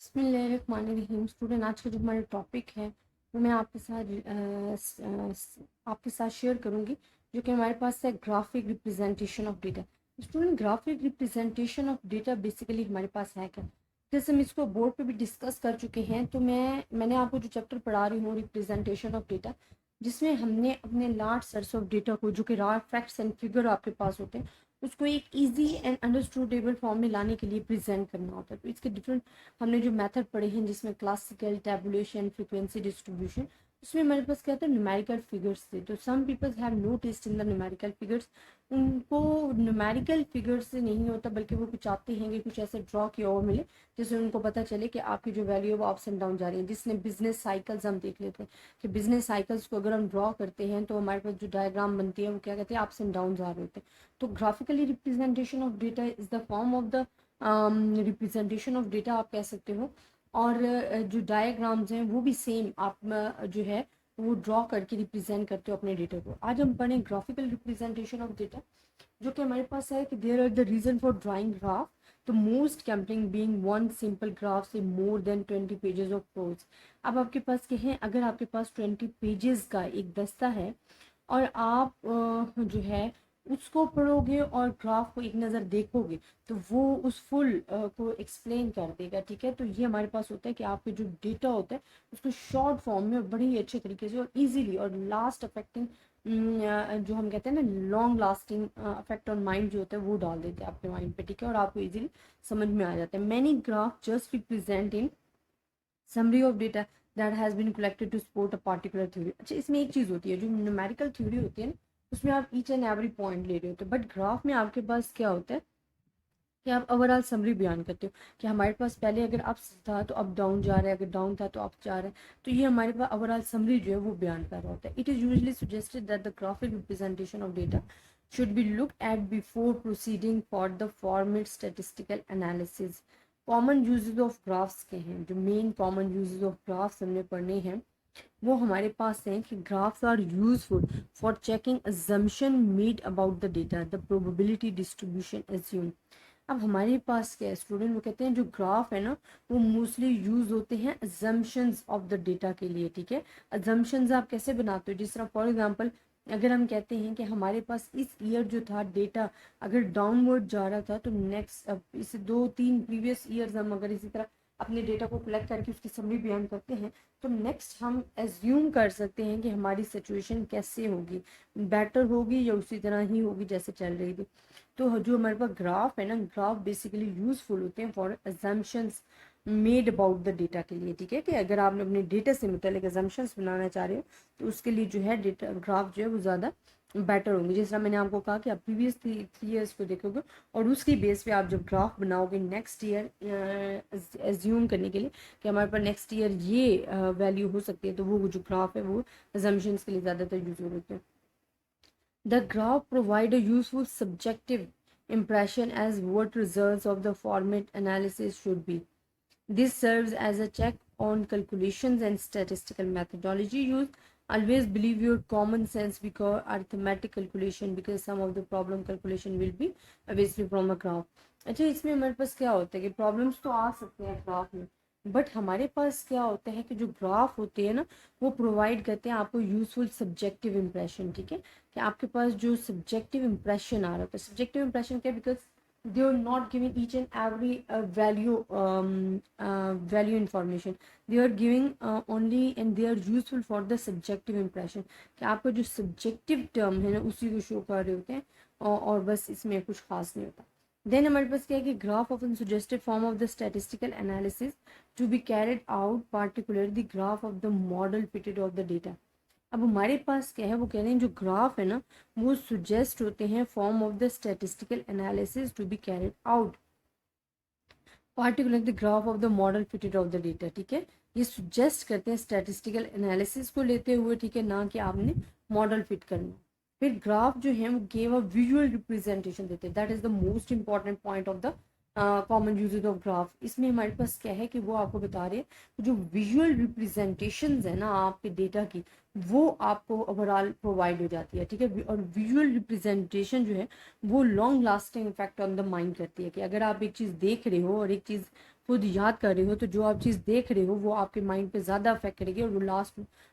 बिस्मिल्लाहिर्रहमानिर्रहीम। स्टूडेंट, आज का जो हमारा टॉपिक है वो मैं आपके साथ शेयर करूंगी, जो कि हमारे पास है graphic representation of data. Student, graphic representation of data basically हमारे पास है क्या? जैसे हम इसको बोर्ड पे भी डिस्कस कर चुके हैं, तो मैंने आपको जो चैप्टर पढ़ा रही हूँ रिप्रेजेंटेशन ऑफ डेटा, जिसमें हमने अपने लार्ज सेट्स ऑफ डेटा को, जो कि रॉ फैक्ट्स एंड फिगर आपके पास होते हैं, उसको एक इजी एंड अंडरस्टूडेबल फॉर्म में लाने के लिए प्रेजेंट करना होता है। तो इसके डिफरेंट हमने जो मेथड पढ़े हैं, जिसमें क्लासिकल, टेबुलेशन, फ्रीक्वेंसी डिस्ट्रीब्यूशन, उसमें हमारे पास क्या था, न्यूमेरिकल फिगर्स थे। तो some peoples have no taste in the numerical figures. उनको न्यूमेरिकल फिगर्स से नहीं होता, बल्कि वो कुछ चाहते हैं कि कुछ ऐसे ड्रॉ किया हुआ मिले जिससे उनको पता चले कि आपकी जो वैल्यू है वो अप्स एंड डाउन जा रही है। जिसने बिजनेस साइकिल्स हम देख लेते हैं कि बिजनेस साइकिल्स को अगर हम ड्रॉ करते हैं तो हमारे पास जो डायग्राम बनती है वो क्या कहते हैं, अप्स एंड डाउन जा रहे होते हैं। तो graphically representation of data is the form of the representation of data आप कह सकते हो। और जो डायग्राम्स हैं वो भी सेम आप जो है वो ड्रॉ करके रिप्रेजेंट करते हो अपने डेटा को। आज हम पढ़ें ग्राफिकल रिप्रेजेंटेशन ऑफ डेटा, जो कि हमारे पास है कि there are the reason for drawing graph, the most compelling being one simple graph से more than 20 pages of prose. अब आपके पास क्या है, अगर आपके पास 20 पेजेस का एक दस्ता है और आप जो है उसको पढ़ोगे और ग्राफ को एक नज़र देखोगे, तो वो उस फुल को एक्सप्लेन कर देगा। ठीक है, तो ये हमारे पास होता है कि आपके जो डेटा होता है उसको शॉर्ट फॉर्म में बड़ी ही अच्छे तरीके से और इजीली और लास्ट अफेक्टिंग, जो हम कहते हैं ना long lasting affect on mind जो होता है वो डाल देते हैं आपके माइंड पे। ठीक है, और आपको इजीली समझ में आ जाता है। Many graph just represent in summary of data that has been collected to support a particular theory. अच्छा, इसमें एक चीज़ होती है, जो न्यूमेरिकल थ्योरी होती है ना, उसमें आप ईच एंड एवरी पॉइंट ले रहे होते हो, बट ग्राफ में आपके पास क्या होता है कि आप ओवरऑल समरी बयान करते हो कि हमारे पास पहले अगर अप था तो अप डाउन जा रहा है, अगर डाउन था तो अप जा रहा है। तो ये हमारे पास ओवरऑल समरी जो है वो बयान कर रहा होता है। It is usually suggested that the graphic representation of data should be looked at before proceeding for the formal statistical analysis. Common uses of graphs के हैं, जो main common uses of graphs हमने पढ़ने हैं वो हमारे पास हैं कि graphs are useful for checking assumption made about the data, the probability distribution assumed. अब हमारे पास क्या है स्टूडेंट, वो कहते हैं जो ग्राफ है ना वो मोस्टली यूज होते हैं अजम्पशंस ऑफ द डेटा के लिए। ठीक है, अजम्पशंस आप कैसे बनाते हो, जिस तरह फॉर एग्जांपल अगर हम कहते हैं कि हमारे पास इस ईयर जो था डेटा अगर डाउनवर्ड जा रहा था, तो नेक्स्ट अब इसे 2-3 प्रीवियस ईयर्स हम अगर इसी तरह अपने डेटा को कलेक्ट करके उसकी समरी बयान करते हैं, तो नेक्स्ट हम एज्यूम कर सकते हैं कि हमारी सिचुएशन कैसे होगी, बेटर होगी या उसी तरह ही होगी जैसे चल रही थी। तो जो हमारे पास ग्राफ है ना, ग्राफ बेसिकली यूजफुल होते हैं for assumptions made about the data के लिए। ठीक है, कि अगर आपने अपने डेटा से मुतालिक अजम्पशंस बनाना चाह रहे हो तो उसके लिए जो है डेटा ग्राफ जो है वो ज़्यादा बेटर होंगे। जिस तरह मैंने आपको कहा कि आप प्रीवियस 3 ईयर्स को देखोगे और उसकी बेस पे आप जब ग्राफ बनाओगे नेक्स्ट ईयर एज्यूम करने के लिए कि हमारे पास नेक्स्ट ईयर ये वैल्यू हो सकती है, तो वो जो ग्राफ है वो अजम्पशंस के लिए ज़्यादातर यूज होते हैं। The graph provide a useful subjective impression as what results of the format analysis should be. This serves as a check on calculations and statistical methodology used. Always believe your common sense because arithmetic calculation, because some of the problem calculation will be obviously from a graph. अच्छा, इसमें हमारे पास क्या होता है कि problems तो आ सकते हैं ग्राफ में, बट हमारे पास क्या होता है कि जो ग्राफ होते हैं ना वो प्रोवाइड करते हैं आपको यूजफुल सब्जेक्टिव इंप्रेशन। ठीक है, कि आपके पास जो सब्जेक्टिव इंप्रेशन आ रहा होता है, सब्जेक्टिव इंप्रेशन क्या, because they are not giving each and every value information, they are giving only and they are useful for the subjective impression, कि आपका जो subjective term है ना उसी को शो कर रहे होते हैं और बस इसमें कुछ खास नहीं होता। देन हमारे पास क्या है कि graph of in suggested form of the statistical analysis to be carried out, particularly the graph of the model fitted of the data. अब हमारे पास क्या है, वो कह रहे हैं जो ग्राफ है ना वो सुजेस्ट होते हैं form of the statistical analysis to be carried out, particular the graph of the model fitted of the data. ठीक है, ये सुजेस्ट करते हैं स्टैटिस्टिकल एनालिसिस को लेते हुए, ठीक है, ना कि आपने मॉडल फिट करना। फिर ग्राफ जो है वो गेव अ विजुअल रिप्रेजेंटेशन देते हैं, that is the most important point of the common uses of graph. इसमें हमारे पास क्या है कि वो आपको बता रहे हैं जो विजुअल रिप्रेजेंटेशन है ना आपके डेटा की, वो आपको ओवरऑल प्रोवाइड हो जाती है, ठीक है। और विजुअल रिप्रेजेंटेशन जो है वो long lasting effect on the mind करती है, कि अगर आप एक चीज़ देख रहे हो और एक चीज़ खुद याद कर रहे हो, तो जो आप चीज़ देख रहे हो वो आपके माइंड पे ज़्यादा अफेक्ट करेगी और वो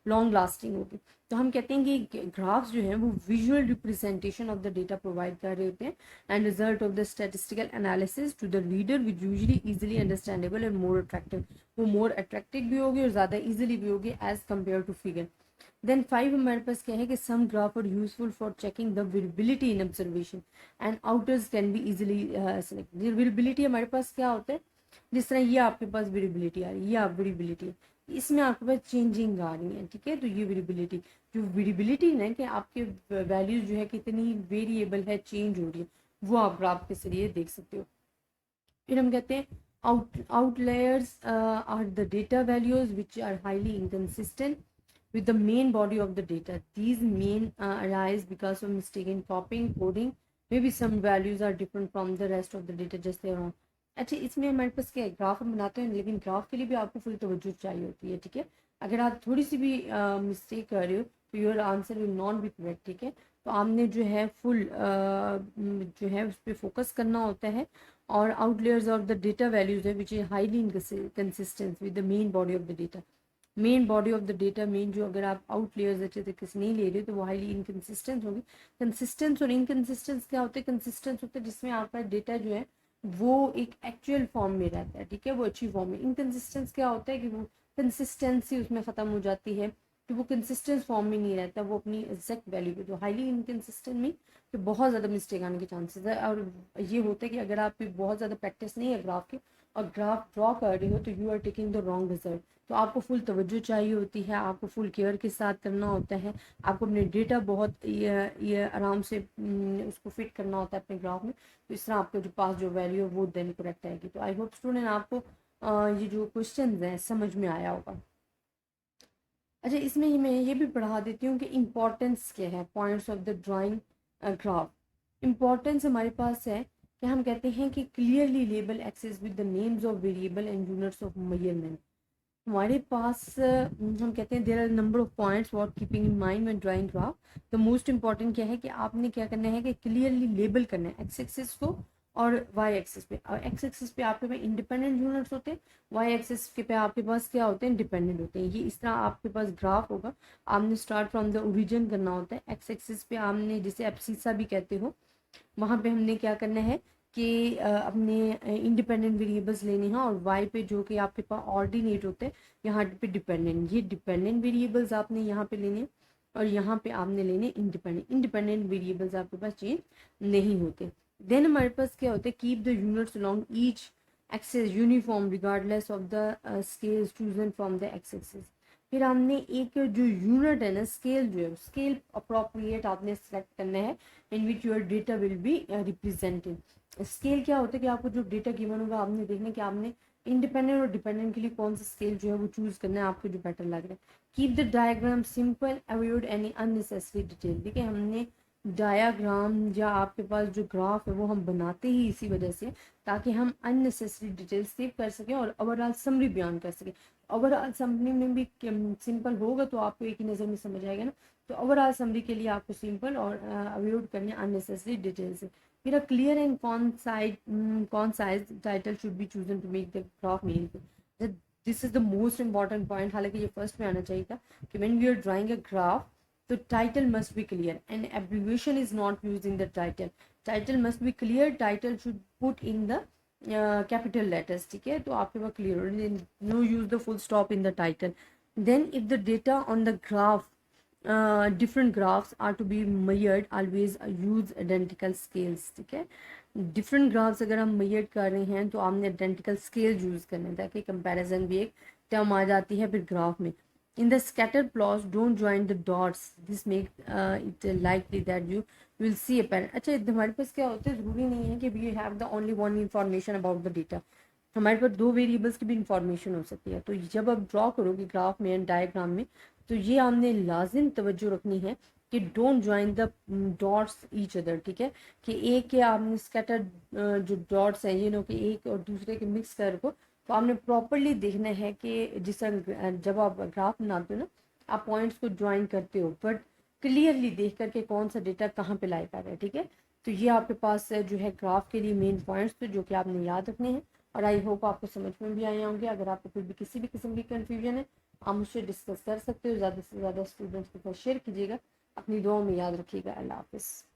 लॉन्ग लास्टिंग होगी। तो हम कहते हैं कि ग्राफ्स जो हैं वो visual representation of the data provide कर रहे होते हैं and result of the statistical analysis to the reader which usually easily understandable and more attractive. वो मोर अट्रैक्टिव भी होगी और ज़्यादा ईजिली भी होगी as compare to figure. Then 5 हमारे पास क्या है कि some graph are useful for checking the visibility in observation and outliers can be easily select. Visibility हमारे पास क्या होता है, जिस तरह ये आपके पास विजिबिलिटी आ रही है, ये आप विजिबिलिटी है, इसमें आपके पास चेंजिंग आ रही है, ठीक है। तो ये विजिबिलिटी, जो विजिबिलिटी है कि आपके वैल्यूज जो है कितनी वेरिएबल है, चेंज हो रही है, वो आप ग्राफ के जरिए देख सकते हो। फिर हम कहते हैं outliers are the data values which are highly inconsistent with the main body of the data. These main arise because of mistaken copying, coding. Maybe some values are different from the rest of the data just their own. अच्छा, इसमें हमारे पास क्या है, graph हम बनाते हैं, लेकिन ग्राफ के लिए भी आपको फुल तवज्जो चाहिए होती है, ठीक है। अगर आप थोड़ी सी भी मिस्टेक कर रहे हो तो your answer will not be correct, ठीक है। तो आपने जो है फुल जो है उस पर फोकस करना होता है। और आउटलेयर्स ऑफ द डेटा वैल्यूज है which is highly inconsistent with the main body of the data. Main body of the data, main जो अगर आप आउटलेयर्स अच्छे तरीके से नहीं ले रहे तो वो हाईली इनकंसिस्टेंट होगी। कंसिस्टेंस और इनकंसिस्टेंस क्या होते हैं, कंसिस्टेंस होता है जिसमें आपका डेटा जो है वो एक एक्चुअल फॉर्म में रहता है, ठीक है, वो अच्छी फॉर्म में। इनकंसिस्टेंस क्या होता है कि वो कंसिस्टेंसी उसमें ख़त्म हो जाती है, तो वो कंसिस्टेंट फॉर्म में नहीं रहता, वो अपनी एग्जैक्ट वैल्यू पे। तो हाईली इनकंसिस्टेंट में तो बहुत ज़्यादा मिस्टेक आने के चांसेस है। और ये होता है कि अगर आप बहुत ज़्यादा प्रैक्टिस नहीं है ग्राफ की और ग्राफ ड्रॉ कर रही हो तो you are taking the wrong result. तो आपको फुल तवज्जो चाहिए होती है, आपको फुल केयर के साथ करना होता है, आपको अपने डेटा बहुत ये आराम से उसको फिट करना होता है अपने ग्राफ में। तो इस तरह आपके जो पास जो वैल्यू है वो देन करेक्ट आएगी। तो आई होप स्टूडेंट आपको ये जो क्वेश्चन हैं समझ में आया होगा। अच्छा, इसमें ही मैं ये भी पढ़ा देती हूँ कि इम्पोर्टेंस क्या है, points of the drawing graph. Importance हमारे पास है कि हम कहते हैं कि clearly label axes with the names of variable and units of measurement. हमारे पास हम कहते हैं there are number of points what keeping in mind when drawing graph. The most important क्या है कि आपने क्या करना है कि क्लियरली लेबल करना है एक्स एक्सिस को और वाई एक्सिस पे। और एक्स एक्सिस पे आपके पास इंडिपेंडेंट यूनिट्स होते हैं, वाई एक्सिस के पे आपके पास क्या होते हैं, डिपेंडेंट होते हैं। ये इस तरह आपके पास ग्राफ होगा, आपने स्टार्ट फ्रॉम द ओरिजिन करना होता है। एक्स एक्सिस पे आपने, जिसे एब्सिसा भी कहते हो, वहाँ पे हमने क्या करना है कि अपने इंडिपेंडेंट वेरिएबल्स लेने हैं, और वाई पे जो कि आपके पास ऑर्डिनेट होते हैं, यहाँ पे डिपेंडेंट। ये डिपेंडेंट वेरिएबल्स आपने यहाँ पे लेने, और यहाँ पे आपने लेने इंडिपेंडेंट। इंडिपेंडेंट वेरिएबल्स आपके पास चेंज नहीं होते। देन हमारे पास क्या होता है, keep the units along each axes uniform regardless of the scales chosen from the x axis. फिर हमने एक जो यूनिट है ना, स्केल जो है, स्केल अप्रोप्रिएट आपने सेलेक्ट करना है in which your data will be represented. Scale क्या होता है कि आपको जो डेटा गिवन होगा आपने देखना है कि आपने इंडिपेंडेंट और डिपेंडेंट के लिए कौन सा स्केल जो है वो चूज करना है, आपको जो बेटर लग रहा है। Keep the diagram simple, avoid any unnecessary detail. देखिए, हमने डायाग्राम या आपके पास जो ग्राफ है वो हम बनाते ही इसी वजह से, ताकि हम अननेसेसरी डिटेल सेव कर सकें और ओवरऑल समरी बयान कर सकें। ओवरऑल समरी में भी सिंपल होगा तो आपको एक ही नज़र में समझ आएगा ना। तो ओवरऑल समरी के लिए आपको सिंपल और अवॉइड करने अननेसेसरी डिटेल्स। फिर a clear and concise title should be chosen to make the graph meaningful. This is the most important point, हालांकि ये फर्स्ट में आना चाहिए था कि when we are drawing a graph, तो title must be clear and abbreviation is not use in the title. Title must be clear, title should put in the capital letters, ठीक है। तो आपके पास clear, no use the full stop in the title. Then if the data on the graph different graphs are to be measured, always use identical scales, ठीक है। Different graphs अगर हम major कर रहे हैं तो आपने आइडेंटिकल स्केल यूज़ करना है, ताकि कंपैरिजन भी एक टर्म आ जाती है फिर ग्राफ में। In the scatter plots don't join the dots, this make it likely that you will see a pattern. अच्छा, हमारे पास क्या होता है, ज़रूरी नहीं है कि we have the only one information about the data. हमारे पास दो वेरिएबल्स की भी इंफॉर्मेशन हो सकती है। तो जब आप ड्रॉ करोगे ग्राफ में, डायग्राम में, तो ये हमने लाजिम तवज्जो रखनी है कि don't join the dots each other, ठीक है। कि एक के आपने स्कैटर जो डॉट्स हैं ये नो कि एक और दूसरे के मिक्स कर को, तो आपने प्रॉपरली देखना है कि जिस जब आप ग्राफ बनाते हो ना, आप पॉइंट्स को ज्वाइन करते हो, बट क्लियरली देख करके कौन सा डेटा कहाँ पे लाई कर रहा है। ठीक है, तो ये आपके पास जो है ग्राफ के लिए मेन पॉइंट्स थे जो कि आपने याद रखने हैं, और आई होप आपको समझ में भी आए होंगे। अगर आपको कोई भी किसी भी किस्म की कन्फ्यूजन है आप मुझसे डिस्कस कर सकते हो। ज़्यादा से ज़्यादा स्टूडेंट्स के साथ शेयर कीजिएगा। अपनी दुआओं में याद रखिएगा। अल्लाह हाफिज़।